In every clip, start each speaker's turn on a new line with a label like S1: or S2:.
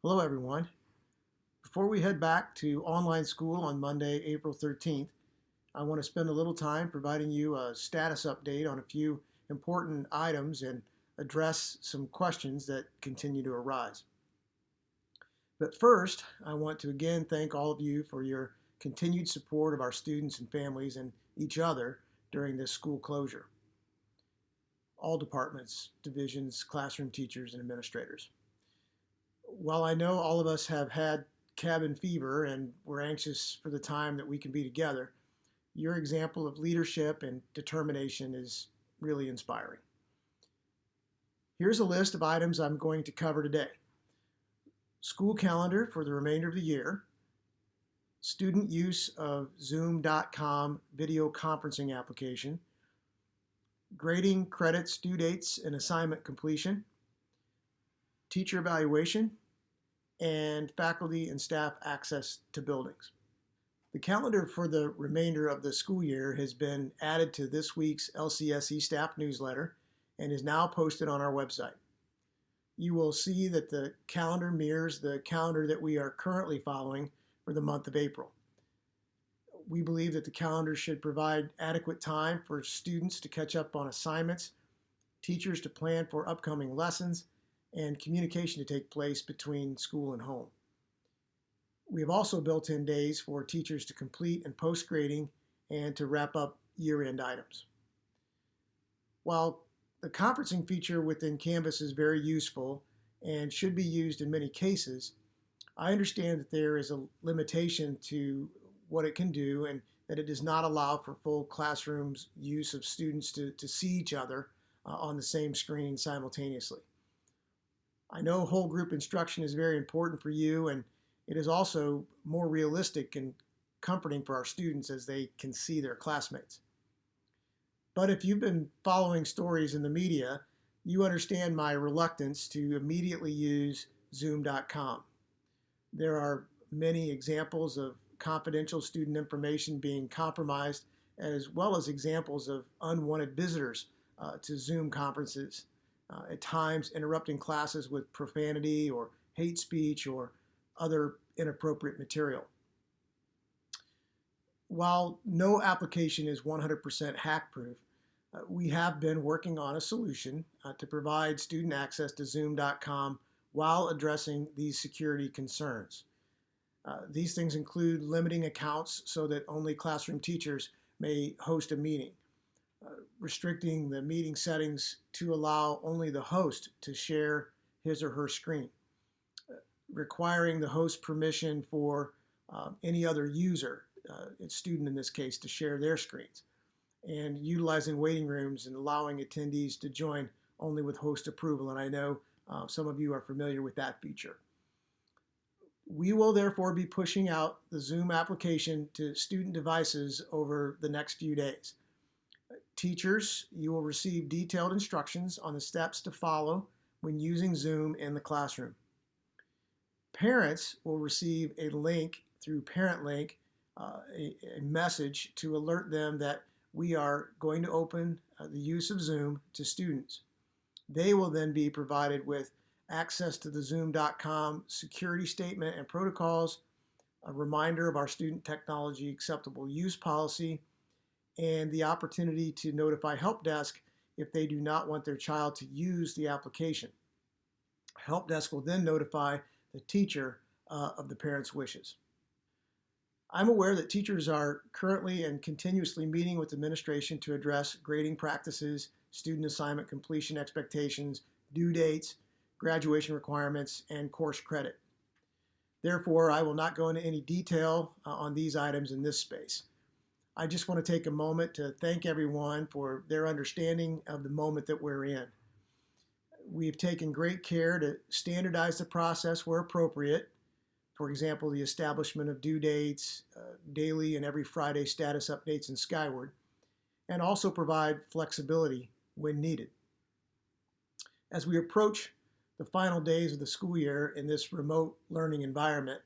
S1: Hello, everyone. Before we head back to online school on Monday, April 13th, I want to spend a little time providing you a status update on a few important items and address some questions that continue to arise. But first, I want to again thank all of you for your continued support of our students and families and each other during this school closure. All departments, divisions, classroom teachers, and administrators. While I know all of us have had cabin fever and we're anxious for the time that we can be together, your example of leadership and determination is really inspiring. Here's a list of items I'm going to cover today. School calendar for the remainder of the year, student use of Zoom.com video conferencing application, grading credits, due dates, and assignment completion, teacher evaluation, and faculty and staff access to buildings. The calendar for the remainder of the school year has been added to this week's LCSE staff newsletter and is now posted on our website. You will see that the calendar mirrors the calendar that we are currently following for the month of April. We believe that the calendar should provide adequate time for students to catch up on assignments, teachers to plan for upcoming lessons, and communication to take place between school and home. We have also built in days for teachers to complete and post grading and to wrap up year-end items. While the conferencing feature within Canvas is very useful and should be used in many cases, I understand that there is a limitation to what it can do and that it does not allow for full classrooms use of students to see each other on the same screen simultaneously. I know whole group instruction is very important for you, and it is also more realistic and comforting for our students as they can see their classmates. But if you've been following stories in the media, you understand my reluctance to immediately use Zoom.com. There are many examples of confidential student information being compromised, as well as examples of unwanted visitors to Zoom conferences, at times interrupting classes with profanity or hate speech or other inappropriate material. While no application is 100% hack-proof, we have been working on a solution to provide student access to Zoom.com while addressing these security concerns. These things include limiting accounts so that only classroom teachers may host a meeting, restricting the meeting settings to allow only the host to share his or her screen, requiring the host permission for any other user, a student in this case, to share their screens, and utilizing waiting rooms and allowing attendees to join only with host approval. And I know some of you are familiar with that feature. We will therefore be pushing out the Zoom application to student devices over the next few days. Teachers, you will receive detailed instructions on the steps to follow when using Zoom in the classroom. Parents will receive a link through ParentLink, a message to alert them that we are going to open the use of Zoom to students. They will then be provided with access to the Zoom.com security statement and protocols, a reminder of our student technology acceptable use policy, and the opportunity to notify Help Desk if they do not want their child to use the application. Help Desk will then notify the teacher of the parent's wishes. I'm aware that teachers are currently and continuously meeting with administration to address grading practices, student assignment completion expectations, due dates, graduation requirements, and course credit. Therefore, I will not go into any detail on these items in this space. I just want to take a moment to thank everyone for their understanding of the moment that we're in. We've taken great care to standardize the process where appropriate. For example, the establishment of due dates, daily and every Friday status updates in Skyward, and also provide flexibility when needed. As we approach the final days of the school year in this remote learning environment,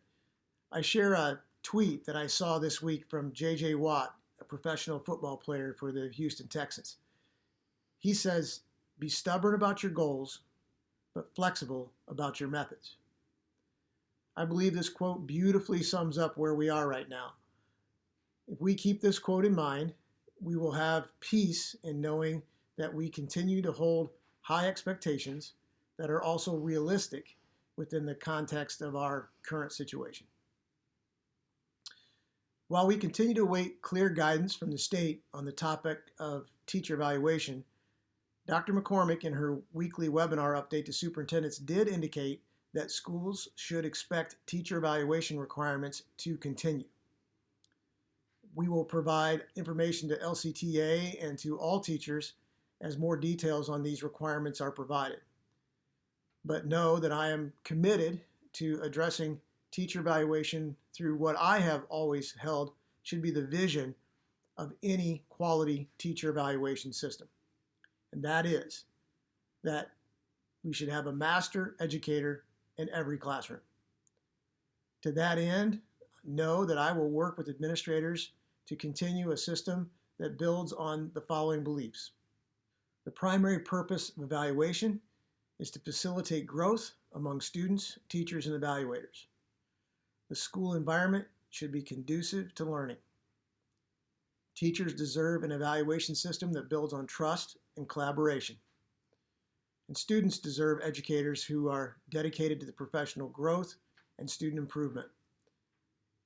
S1: I share a tweet that I saw this week from J.J. Watt, a professional football player for the Houston Texans. He says, "Be stubborn about your goals, but flexible about your methods." I believe this quote beautifully sums up where we are right now. If we keep this quote in mind, we will have peace in knowing that we continue to hold high expectations that are also realistic within the context of our current situation. While we continue to await clear guidance from the state on the topic of teacher evaluation, Dr. McCormick, in her weekly webinar update to superintendents, did indicate that schools should expect teacher evaluation requirements to continue. We will provide information to LCTA and to all teachers as more details on these requirements are provided. But know that I am committed to addressing teacher evaluation through what I have always held should be the vision of any quality teacher evaluation system. And that is that we should have a master educator in every classroom. To that end, know that I will work with administrators to continue a system that builds on the following beliefs. The primary purpose of evaluation is to facilitate growth among students, teachers, and evaluators. The school environment should be conducive to learning. Teachers deserve an evaluation system that builds on trust and collaboration. And students deserve educators who are dedicated to the professional growth and student improvement.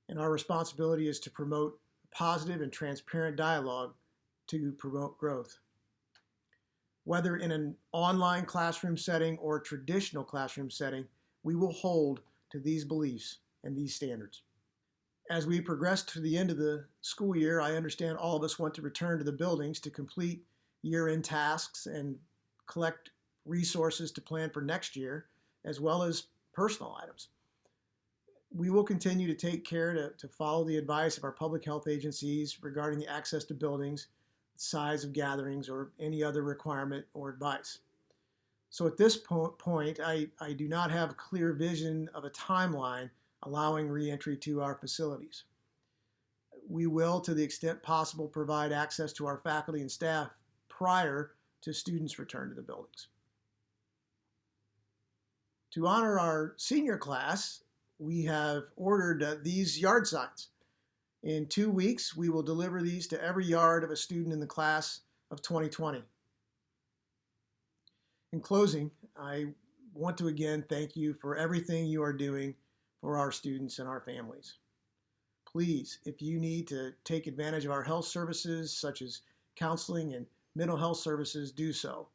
S1: And our responsibility is to promote positive and transparent dialogue to promote growth. Whether in an online classroom setting or a traditional classroom setting, we will hold to these beliefs and these standards. As we progress to the end of the school year, I understand all of us want to return to the buildings to complete year-end tasks and collect resources to plan for next year, as well as personal items. We will continue to take care to follow the advice of our public health agencies regarding the access to buildings, size of gatherings, or any other requirement or advice. So at this point, I do not have a clear vision of a timeline allowing reentry to our facilities. We will, to the extent possible, provide access to our faculty and staff prior to students' return to the buildings. To honor our senior class, we have ordered these yard signs. In 2 weeks, we will deliver these to every yard of a student in the class of 2020. In closing, I want to again thank you for everything you are doing for our students and our families. Please, if you need to take advantage of our health services, such as counseling and mental health services, do so.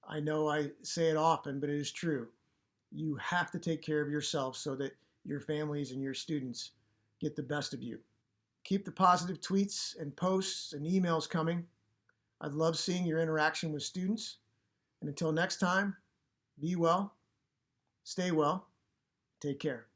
S1: I know I say it often, but it is true. You have to take care of yourself so that your families and your students get the best of you. Keep the positive tweets and posts and emails coming. I'd love seeing your interaction with students. And until next time, be well, stay well, take care.